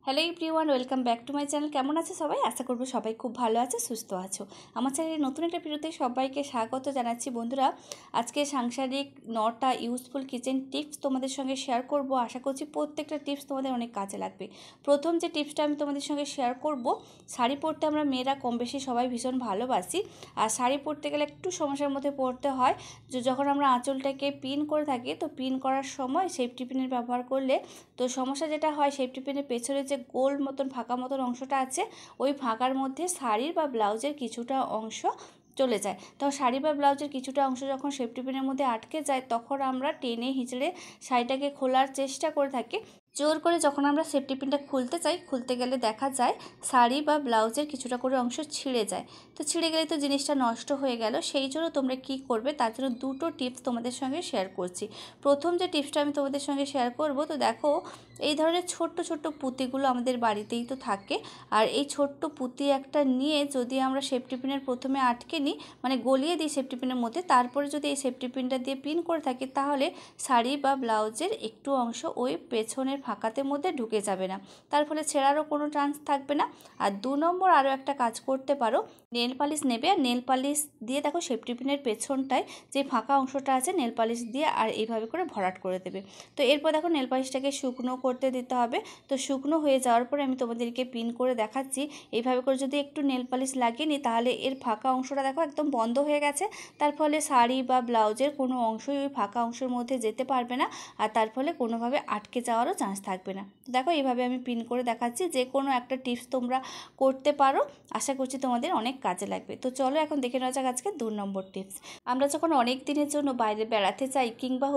Hello everyone, welcome back to my channel. কেমন আছে সবাই? আশা করব সবাই খুব ভালো আছে, সুস্থ আছো। আমার চ্যানেলের নতুন একটা ভিডিওতে সবাইকে স্বাগত জানাচ্ছি। বন্ধুরা, আজকে সাংসারিক 9টা ইউজফুল কিচেন টিপস তোমাদের সঙ্গে শেয়ার করব। আশা করছি প্রত্যেকটা টিপস তোমাদের অনেক কাজে লাগবে। প্রথম যে টিপসটা আমি তোমাদের সঙ্গে শেয়ার করব, শাড়ি পরতে আমরা মেয়েরা কম বেশি সবাই ভীষণ ভালোবাসি। আর শাড়ি পরতে গেলে একটু সমস্যার মধ্যে পড়তে হয়। যখন আমরা আঁচলটাকে পিন করে থাকি, তো পিন করার সময় সেফটি পিনের ব্যবহার করলে তো সমস্যা যেটা হয়, সেফটি পিনের পেছনে যে গোল মতন ফাঁকা মতন অংশটা আছে, ওই ফাঁকার মধ্যে শাড়ির বা ব্লাউজের কিছুটা অংশ চলে যায়। তো শাড়ি বা ব্লাউজের কিছুটা অংশ যখন সেফটি পিনের মধ্যে আটকে যায়, তখন আমরা টেনে হিঁচড়ে শাড়িটাকে খোলার চেষ্টা করে থাকি। জোর করে যখন আমরা সেফটি পিনটা খুলতে চাই, খুলতে গেলে দেখা যায় শাড়ি বা ব্লাউজের কিছুটা করে অংশ ছিঁড়ে যায়। তো ছিঁড়ে গেলে তো জিনিসটা নষ্ট হয়ে গেল। সেই জন্য তোমরা কি করবে, তার জন্য দুটো টিপস তোমাদের সঙ্গে শেয়ার করছি। প্রথম যে টিপসটা আমি তোমাদের সঙ্গে শেয়ার করব, তো দেখো এই ধরনের ছোট্ট ছোট্ট পুঁতিগুলো আমাদের বাড়িতেই তো থাকে। আর এই ছোট্ট পুঁতি একটা নিয়ে যদি আমরা সেফটি পিনের প্রথমে আটকে নিই, মানে গলিয়ে দিই সেফটি পিনের মধ্যে, তারপরে যদি এই সেফটি পিনটা দিয়ে পিন করে থাকি, তাহলে শাড়ি বা ব্লাউজের একটু অংশ ওই পেছনের ফাঁকাতে মধ্যে ঢুকে যাবে না। তার ফলে ছেঁড়ারও কোনো চান্স থাকবে না। আর 2 নম্বর আরও একটা কাজ করতে পারো, নেল পালিশ নেবে। আর নেল পালিশ দিয়ে দেখো সেফটি পিনের পেছনটায় যে ফাঁকা অংশটা আছে, নেল পালিশ দিয়ে আর এইভাবে করে ভরাট করে দেবে। তো এরপর দেখো নেল পালিশটাকে শুকনো করতে দিতে হবে। তো শুকনো হয়ে যাওয়ার পরে আমি তোমাদেরকে পিন করে দেখাচ্ছি। এইভাবে করে যদি একটু নেল পালিশ লাগিয়ে নিই, তাহলে এর ফাঁকা অংশটা দেখো একদম বন্ধ হয়ে গেছে। তার ফলে শাড়ি বা ব্লাউজের কোনো অংশই ওই ফাঁকা অংশের মধ্যে যেতে পারবে না। আর তার ফলে কোনোভাবে আটকে যাওয়ারও চান্স থাকবে না। দেখো এইভাবে আমি পিন করে দেখাচ্ছি। যে কোনো একটা টিপস তোমরা করতে পারো, আশা করছি তোমাদের অনেক কাজে লাগবে। তো চলো এখন দেখে নেওয়া যাক আজকে 2 নম্বর টিপস। আমরা যখন অনেক দিনের জন্য বাইরে বেড়াতে যাই, কিংবা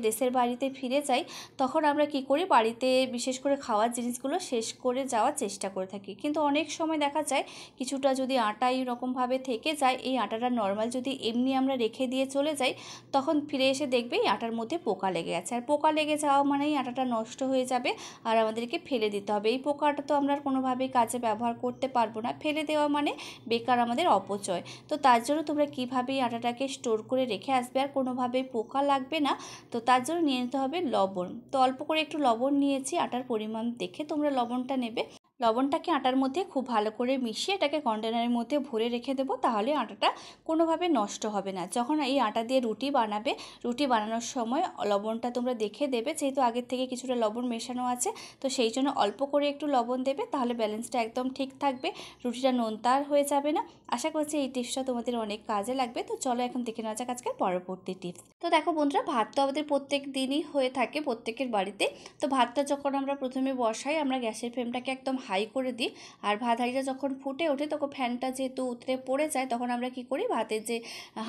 দেশের বাড়িতে ফিরে যাই, তখন আমরা কি করি, বাড়িতে বিশেষ করে খাওয়ার জিনিসগুলো শেষ করে যাওয়ার চেষ্টা করে থাকি। কিন্তু অনেক সময় দেখা যায় কিছুটা যদি আটা এইরকমভাবে থেকে যায়, এই আটাটা নর্মাল যদি এমনি আমরা রেখে দিয়ে চলে যাই, তখন ফিরে এসে দেখবে এই আটার মধ্যে পোকা লেগে আছে। আর পোকা লেগে যাওয়া মানেই আটাটা নষ্ট হয়ে যাবে আর আমাদেরকে ফেলে দিতে হবে। এই পোকাটা তো আমরা কোনোভাবেই কাজে ব্যবহার করতে পারবো না। ফেলে দেওয়া মানে বেকার আমাদের অপচয়। তো তার জন্য তোমরা কীভাবে এই আটাটাকে স্টোর করে রেখে আসবে আর কোনোভাবেই পোকা লাগবে না, তো তার জন্য নিয়ে নিতে হবে লবণ। তো অল্প করে একটু লবণ নিয়েছি, আটার পরিমাণ দেখে তোমরা লবণটা নেবে। লবণটাকে আটার মধ্যে খুব ভালো করে মিশিয়ে এটাকে কন্টেনারের মধ্যে ভরে রেখে দেবো, তাহলে আটাটা কোনোভাবে নষ্ট হবে না। যখন এই আটা দিয়ে রুটি বানাবে, রুটি বানানোর সময় লবণটা তোমরা দেখে দেবে, যেহেতু আগের থেকে কিছুটা লবণ মেশানো আছে, তো সেই জন্য অল্প করে একটু লবণ দেবে, তাহলে ব্যালেন্সটা একদম ঠিক থাকবে, রুটিটা নোনতা হয়ে যাবে না। আশা করছি এই টিপসটা তোমাদের অনেক কাজে লাগবে। তো চলো এখন দেখে নেওয়া যাক আজকের পরবর্তী টিপস। তো দেখো বন্ধুরা, ভাত তো আমাদের প্রত্যেক দিনই হয়ে থাকে প্রত্যেকের বাড়িতে। তো ভাতটা যখন আমরা প্রথমে বসাই, আমরা গ্যাসের ফ্লেমটাকে একদম হাই করে দিই। আর ভাত হাঁড়িটা যখন ফুটে ওঠে, তখন ফ্যানটা যেহেতু উতরে পড়ে যায়, তখন আমরা কি করি, ভাতের যে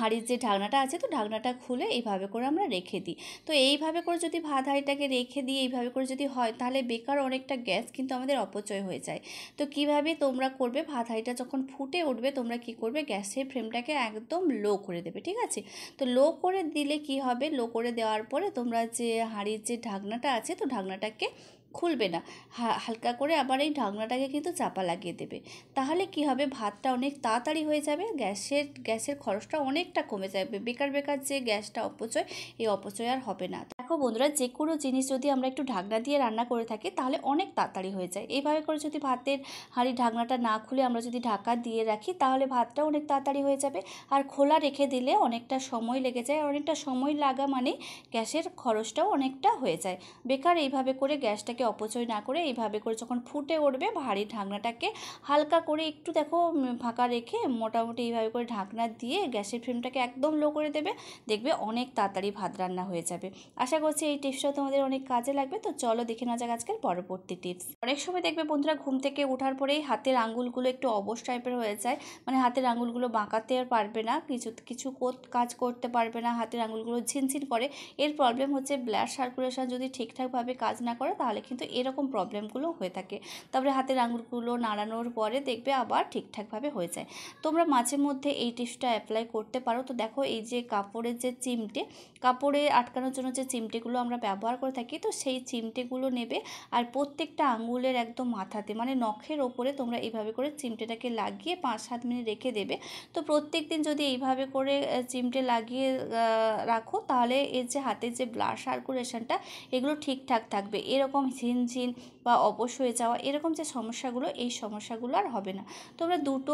হাঁড়ির যে ঢাকনাটা আছে, তো ঢাকনাটা খুলে এইভাবে করে আমরা রেখে দিই। তো এইভাবে করে যদি ভাত হাঁড়িটাকে রেখে দিই, এইভাবে করে যদি হয়, তাহলে বেকার অনেকটা গ্যাস কিন্তু আমাদের অপচয় হয়ে যায়। তো কিভাবে তোমরা করবে, ভাত হাঁড়িটা যখন ফুটে উঠবে, তোমরা কি করবে, গ্যাসের ফ্লেমটাকে একদম লো করে দেবে, ঠিক আছে? তো লো করে দিলে কি হবে, লো করে দেওয়ার পরে তোমরা যে হাঁড়ির যে ঢাকনাটা আছে, তো ঢাকনাটাকে খুলবে না, হালকা করে আবার এই ঢাকনাটাকে কিন্তু চাপা লাগিয়ে দেবে। তাহলে কি হবে, ভাতটা অনেক তাড়াতাড়ি হয়ে যাবে, গ্যাসের খরচটা অনেকটা কমে যাবে। বেকার বেকার যে গ্যাসটা অপচয়, এই অপচয় আর হবে না। দেখো বন্ধুরা, যে কোনো জিনিস যদি আমরা একটু ঢাকনা দিয়ে রান্না করে থাকি, তাহলে অনেক তাড়াতাড়ি হয়ে যায়। এইভাবে করে যদি ভাতের হাঁড়ির ঢাকনাটা না খুলে আমরা যদি ঢাকা দিয়ে রাখি, তাহলে ভাতটা অনেক তাড়াতাড়ি হয়ে যাবে। আর খোলা রেখে দিলে অনেকটা সময় লেগে যায়। অনেকটা সময় লাগা মানে গ্যাসের খরচটাও অনেকটা হয়ে যায়। বেকার এইভাবে করে গ্যাসটাকে অপচয় না করে, এইভাবে করে যখন ফুটে উঠবে, ভারী ঢাকনাটাকে হালকা করে একটু দেখো ফাঁকা রেখে মোটামুটি এইভাবে করে ঢাকনা দিয়ে গ্যাসের ফ্লেমটাকে একদম লো করে দেবে, দেখবে অনেক তাড়াতাড়ি ভাত রান্না হয়ে যাবে। আশা করছি এই টিপসটা তোমাদের অনেক কাজে লাগবে। তো চলো দেখে নেওয়া যাক আজকের পরবর্তী টিপস। অনেক সময় দেখবে বন্ধুরা, ঘুম থেকে ওঠার পরেই হাতের আঙুলগুলো একটু অবশ টাইপের হয়ে যায়, মানে হাতের আঙুলগুলো বাঁকাতে আর পারবে না, কিছু কাজ করতে পারবে না, হাতের আঙুলগুলো ঝিনঝিন করে। এর প্রবলেম হচ্ছে ব্লাড সার্কুলেশন যদি ঠিকঠাকভাবে কাজ না করে, তাহলে কিন্তু এরকম প্রবলেমগুলো হয়ে থাকে। তারপরে হাতের আঙুলগুলো নাড়ানোর পরে দেখবে আবার ঠিকঠাকভাবে হয়ে যায়। তোমরা মাঝে মধ্যে এই টিপসটা অ্যাপ্লাই করতে পারো। তো দেখো, এই যে কাপড়ের যে চিমটে, কাপড়ে আটকানোর জন্য যে চিমটেগুলো আমরা ব্যবহার করে থাকি, তো সেই চিমটেগুলো নেবে আর প্রত্যেকটা আঙুলের একদম মাথাতে, মানে নখের ওপরে তোমরা এইভাবে করে চিমটেটাকে লাগিয়ে 5-7 মিনিট রেখে দেবে। তো প্রত্যেক দিন যদি এইভাবে করে চিমটে লাগিয়ে রাখো, তাহলে এর যে হাতের যে ব্লাড সার্কুলেশনটা, এগুলো ঠিকঠাক থাকবে। এরকম ঝিনঝিন বা অবশ হয়ে যাওয়া এরকম যে সমস্যাগুলো, এই সমস্যাগুলো আর হবে না। তোমরা দুটো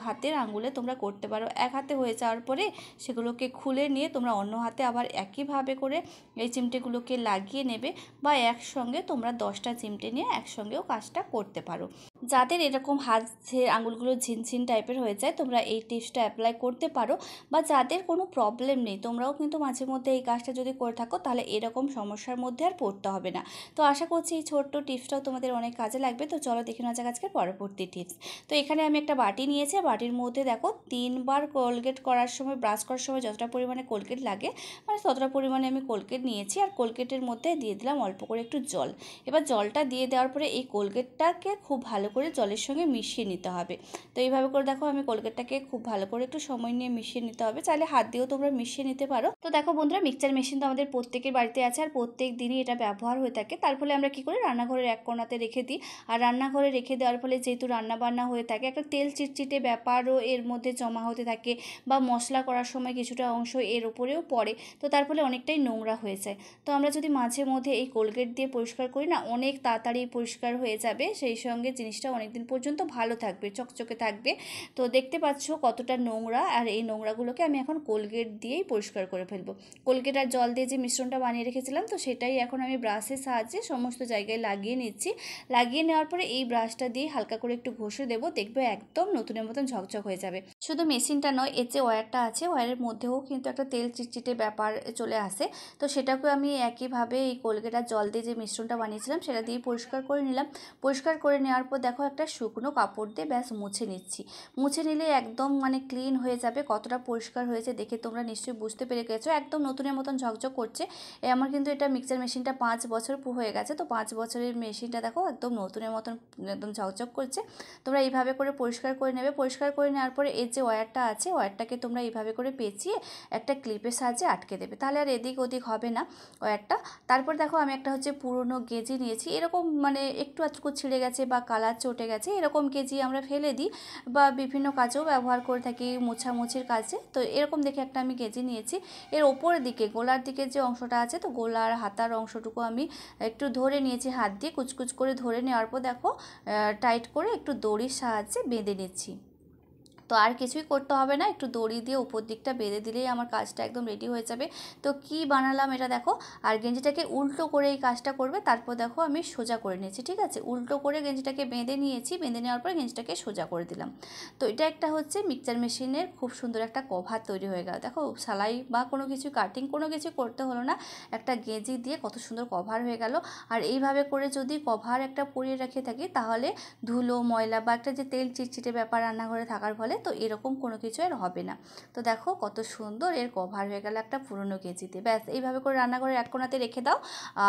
হাতের আঙুলে তোমরা করতে পারো। এক হাতে হয়ে যাওয়ার পরে সেগুলোকে খুলে নিয়ে তোমরা অন্য হাতে আবার একইভাবে করে এই চিমটেগুলোকে লাগিয়ে নেবে, বা একসঙ্গে তোমরা 10টা চিমটে নিয়ে একসঙ্গেও কাজটা করতে পারো। যাদের এরকম হাতের আঙুলগুলো ঝিনঝিন টাইপের হয়ে যায়, তোমরা এই টিপসটা অ্যাপ্লাই করতে পারো। বা যাদের কোনো প্রবলেম নেই, তোমরাও কিন্তু মাঝে মধ্যে এই কাজটা যদি করে থাকো, তাহলে এরকম সমস্যার মধ্যে আর পড়তে হবে না। তো আশা করছি এই ছোট্ট টিপসটাও তোমাদের অনেক কাজে লাগবে। তো চলো দেখে নেওয়া যাক আজকের পরবর্তী টিপস। তো এখানে আমি একটা বাটি নিয়েছি, বাটির মধ্যে দেখো 3বার কোলগেট করার সময়, ব্রাশ করার সময় যতটা পরিমাণে কোলগেট লাগে মানে ততটা পরিমাণে আমি কোলগেট নিয়েছি। আর কোলগেটের মধ্যে দিয়ে দিলাম অল্প করে একটু জল। এবার জলটা দিয়ে দেওয়ার পরে এই কোলগেটটাকে খুব ভালো করে জলের সঙ্গে মিশিয়ে নিতে হবে। তো এইভাবে করে দেখো আমি কোলগেটটাকে খুব ভালো করে একটু সময় নিয়ে মিশিয়ে নিতে হবে। চাইলে হাত দিয়েও তোমরা মিশিয়ে নিতে পারো। তো দেখো বন্ধুরা, মিক্সচার মেশিন তো আমাদের প্রত্যেকের বাড়িতে আছে আর প্রত্যেক দিনই এটা ব্যবহার হয়ে থাকে। তার ফলে আমরা কী করি, রান্নাঘরের এক কোণাতে রেখে দিই। আর রান্নাঘরে রেখে দেওয়ার ফলে যেহেতু রান্নাবান্না হয়ে থাকে, একটা তেল চিটচিটে ব্যাপারও এর মধ্যে জমা হতে থাকে, বা মশলা করার সময় কিছুটা অংশ এর ওপরেও পড়ে। তো তার ফলে অনেকটাই নোংরা হয়ে যায়। তো আমরা যদি মাঝে মধ্যে এই কোলগেট দিয়ে পরিষ্কার করি না, অনেক তাড়াতাড়ি পরিষ্কার হয়ে যাবে, সেই সঙ্গে জিনিসটা অনেক দিন পর্যন্ত ভালো থাকবে, চকচকে থাকবে। তো দেখতে পাচ্ছ কতটা নোংরা, আর এই নোংরাগুলোকে আমি এখন কোলগেট দিয়েই পরিষ্কার করে ফেলবো। কোলগেট আর জল দিয়ে যে মিশ্রণটা বানিয়ে রেখেছিলাম, তো সেটাই এখন আমি ব্রাশের সাহায্যে সমস্ত জায়গায় লাগিয়ে নিচ্ছি। লাগিয়ে নেওয়ার পরে এই ব্রাশটা দিয়ে হালকা করে একটু ঘষে দেবো, দেখবে একদম নতুনের মতন ঝকঝক হয়ে যাবে। শুধু মেশিনটা নয়, এর যে ওয়্যারটা আছে, ওয়্যারের মধ্যেও কিন্তু একটা তেল চিটচিটে ব্যাপার চলে আসে। তো সেটাকেও আমি একইভাবে এই কোলগেট আর জল দিয়ে যে মিশ্রণটা বানিয়েছিলাম সেটা দিয়ে পরিষ্কার করে নিলাম। পরিষ্কার করে নেওয়ার পর দেখো একটা শুকনো কাপড় দিয়ে ব্যাস মুছে নিচ্ছি। মুছে নিলে একদম মানে ক্লিন হয়ে যাবে। কতটা পরিষ্কার হয়েছে দেখে তোমরা নিশ্চয়ই বুঝতে পেরে গেছো, একদম নতুনের মতন ঝকঝক করছে। আমার কিন্তু এটা মিক্সচার মেশিনটা 5 বছর হয়ে গেছে। তো 5 বছরের মেশিনটা দেখো একদম নতুনের মতন একদম ঝকঝক করছে। তোমরা এইভাবে করে পরিষ্কার করে নেবে। পরিষ্কার করে নেওয়ার পরে এর যে ওয়্যারটা আছে, ওয়্যারটাকে তোমরা এইভাবে করে পেঁচিয়ে একটা ক্লিপের সাহায্যে আটকে দেবে, তাহলে আর এদিক ওদিক হবে না ওয়্যারটা। তারপর দেখো আমি একটা হচ্ছে পুরনো গেঁজি নিয়েছি। এরকম মানে একটু আধটু ছিঁড়ে গেছে বা কালার চটে গেছে, এরকম গেঁজি আমরা ফেলে দিই বা বিভিন্ন কাজেও ব্যবহার করে থাকি, মোছামুছির কাজে। তো এরকম দেখে একটা আমি গেঁজি নিয়েছি। এর ওপরের দিকে গোলার দিকে যে অংশটা আছে, তো গোলার হাতার অংশটুকু আমি একটু ধরে নিয়েছি, হাত দিয়ে কুচকুচ করে ধরে নেওয়ার পর দেখো টাইট করে একটু দড়ির সাহায্যে বেঁধে নিচ্ছি। তো আর কিছুই করতে হবে না, একটু দড়ি দিয়ে উপর দিকটা বেঁধে দিলেই আমার কাজটা একদম রেডি হয়ে যাবে। তো কি বানালাম এটা দেখো। আর গেঞ্জিটাকে উল্টো করে এই কাজটা করবে। তারপর দেখো আমি সোজা করে নিয়েছি, ঠিক আছে। উল্টো করে গেঞ্জিটাকে বেঁধে নিয়েছি, বেঁধে নেওয়ার পর গেঞ্জিটাকে সোজা করে দিলাম। তো এটা একটা হচ্ছে মিক্সচার মেশিনের খুব সুন্দর একটা কভার তৈরি হয়ে গেল। দেখো সেলাই বা কোনো কিছু কাটিং কোনো কিছু করতে হলো না, একটা গেঞ্জি দিয়ে কত সুন্দর কভার হয়ে গেল। আর এইভাবে করে যদি কভার একটা পরিয়ে রেখে থাকি, তাহলে ধুলো ময়লা বা একটা যে তেল চিটচিটে ব্যাপার রান্নাঘরে থাকার ফলে তো এরকম কোনো কিছু আর হবে না। তো দেখো কত সুন্দর এর কভার হয়ে গেল একটা পুরনো গেঁজিতে। ব্যাস এইভাবে করে রান্নাঘরের এক কোণাতে রেখে দাও,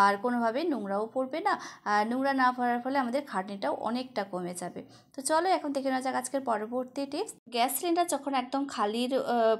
আর কোনোভাবেই নোংরাও পড়বে না। আর নোংরা না পড়ার ফলে আমাদের খাটনিটাও অনেকটা কমে যাবে। তো চলো এখন দেখে নেওয়া যাক আজকের পরবর্তী টিপস। গ্যাস সিলিন্ডার যখন একদম খালির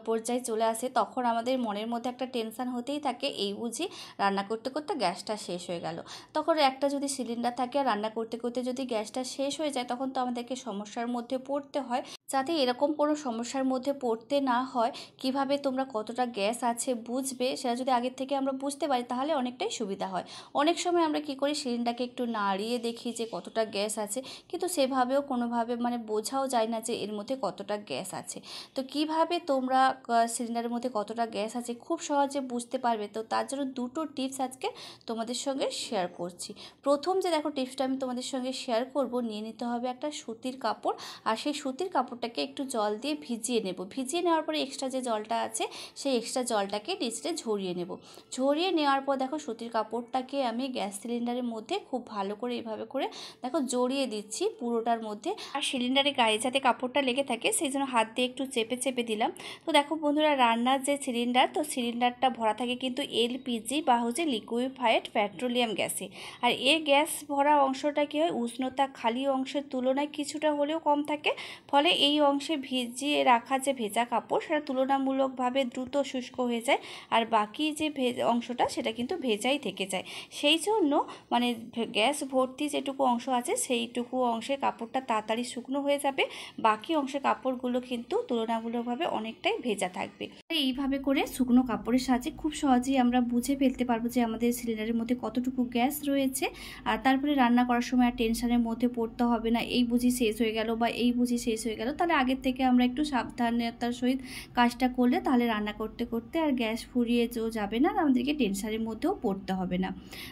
পর্যায়ে চলে আসে, তখন আমাদের মনের মধ্যে একটা টেনশন হতেই থাকে, এই বুঝি রান্না করতে করতে গ্যাসটা শেষ হয়ে গেল। তখন একটা যদি সিলিন্ডার থাকে আর রান্না করতে করতে যদি গ্যাসটা শেষ হয়ে যায়, তখন তো আমাদেরকে সমস্যার মধ্যে পড়তে হয়। যাতে এরকম কোনো সমস্যার মধ্যে পড়তে না হয়, কিভাবে তোমরা কতটা গ্যাস আছে বুঝবে, সেটা যদি আগের থেকে আমরা বুঝতে পারি তাহলে অনেকটাই সুবিধা হয়। অনেক সময় আমরা কী করি, সিলিন্ডারকে একটু নাড়িয়ে দেখি যে কতটা গ্যাস আছে, কিন্তু সেভাবেও কোনোভাবে মানে বোঝাও যায় না যে এর মধ্যে কতটা গ্যাস আছে। তো কিভাবে তোমরা সিলিন্ডারের মধ্যে কতটা গ্যাস আছে খুব সহজে বুঝতে পারবে, তো তার জন্য দুটো টিপস আজকে তোমাদের সঙ্গে শেয়ার করছি। প্রথম যে দেখো টিপসটা আমি তোমাদের সঙ্গে শেয়ার করব, নিয়ে নিতে হবে একটা সুতির কাপড়। আর সেই সুতির কাপড়টাকে একটু জল দিয়ে ভিজিয়ে নেব। ভিজিয়ে নেওয়ার পরে এক্সট্রা যে জলটা আছে, সেই এক্সট্রা জলটাকে নিচে ঝরিয়ে নেব। ঝরিয়ে নেওয়ার পর দেখো সুতির কাপড়টাকে আমি গ্যাস সিলিন্ডারের মধ্যে খুব ভালো করে এইভাবে করে দেখো জড়িয়ে দিচ্ছি পুরোটার মধ্যে। আর সিলিন্ডারের গায়ে যাতে কাপড়টা লেগে থাকে সেই জন্য হাত দিয়ে একটু চেপে চেপে দিলাম। তো দেখো বন্ধুরা, রান্নার যে সিলিন্ডার, তো সিলিন্ডারটা ভরা থাকে কিন্তু এলপিজি বা হচ্ছে লিকুইফাইড পেট্রোলিয়াম গ্যাসে। আর এই গ্যাস ভরা অংশটা কী হয়, উষ্ণতা খালি অংশের তুলনায় কিছুটা হলেও কম থাকে, ফলে এই অংশে ভিজিয়ে রাখা যে ভেজা কাপড় সেটা তুলনামূলকভাবে দ্রুত শুষ্ক হয়ে যায়, আর বাকি যে অংশটা সেটা কিন্তু ভেজাই থেকে যায়। সেই জন্য মানে গ্যাস ভর্তি যেটুকু অংশ আছে সেইটুকু অংশের কাপড়টা তাড়াতাড়ি শুকনো হয়ে যাবে, বাকি অংশের কাপড়গুলো কিন্তু তুলনামূলকভাবে অনেকটাই ভেজা থাকবে। এইভাবে করে শুকনো কাপড়ের সাহায্যে খুব সহজেই আমরা বুঝে ফেলতে পারবো যে আমাদের সিলিন্ডারের মধ্যে কতটুকু গ্যাস রয়েছে। আর তারপরে রান্না করার সময় আর টেনশনের মধ্যে পড়তে হবে না, এই বুঝি শেষ হয়ে গেল বা এই বুঝি শেষ হয়ে গেল। তাহলে আগের থেকে আমরা একটু সাবধানতার সহিত কাজটা করলে তাহলে রান্না করতে করতে আর গ্যাস ফুরিয়ে যাবে না, আর আমাদেরকে টেনশনের মধ্যেও পড়তে হবে না।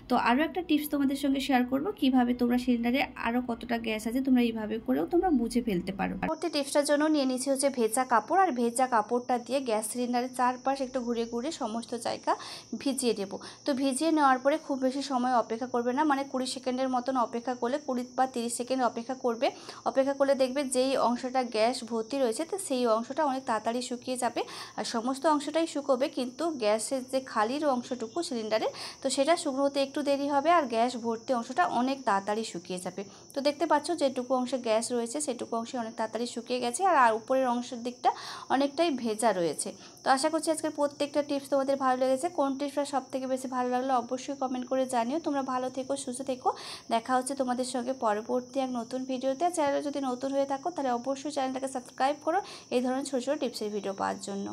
তো আরও একটা টিপস তোমাদের সঙ্গে শেয়ার করব, কিভাবে তোমরা সিলিন্ডারে আরও কতটা গ্যাস আছে তোমরা এইভাবে করেও তোমরা বুঝে ফেলতে পারো। পরবর্তী টিপসটার জন্য নিয়ে নিচ্ছি হচ্ছে ভেজা কাপড়, আর ভেজা কাপড়টা দিয়ে গ্যাস সিলিন্ডারের চারপাশ একটু ঘুরে ঘুরে সমস্ত জায়গা ভিজিয়ে দেবো। তো ভিজিয়ে নেওয়ার পরে খুব বেশি সময় অপেক্ষা করবে না, মানে 20 সেকেন্ডের মতন অপেক্ষা করলে 20 বা 30 সেকেন্ড অপেক্ষা করবে। অপেক্ষা করলে দেখবে যেই অংশটা গ্যাস ভর্তি রয়েছে তো সেই অংশটা অনেক তাড়াতাড়ি শুকিয়ে যাবে, আর সমস্ত অংশটাই শুকোবে, কিন্তু গ্যাসের যে খালির অংশটুকু সিলিন্ডারে তো সেটা শুকনো হতে একটু দেরি হবে, আর গ্যাস ভর্তি অংশটা অনেক তাড়াতাড়ি শুকিয়ে যাবে। তো দেখতে পাচ্ছ যেটুকু অংশে গ্যাস রয়েছে সেটুকু অংশে অনেক তাড়াতাড়ি শুকিয়ে গেছে, আর উপরের অংশের দিকটা অনেকটাই ভেজা রয়েছে। তো আশা করছি আজকের প্রত্যেকটা টিপস তোমাদের ভালো লেগেছে। কোন টিপসটা সবথেকে বেশি ভালো লাগলো অবশ্যই কমেন্ট করে জানিও। তোমরা ভালো থেকো, সুস্থ থেকো, দেখা হচ্ছে তোমাদের সঙ্গে পরবর্তী এক নতুন ভিডিওতে। চ্যানেলে যদি নতুন হয়ে থাকো তাহলে অবশ্যই চ্যানেলটাকে সাবস্ক্রাইব করো এই ধরনের ছোটো ছোটো টিপসের ভিডিও পাওয়ার জন্য।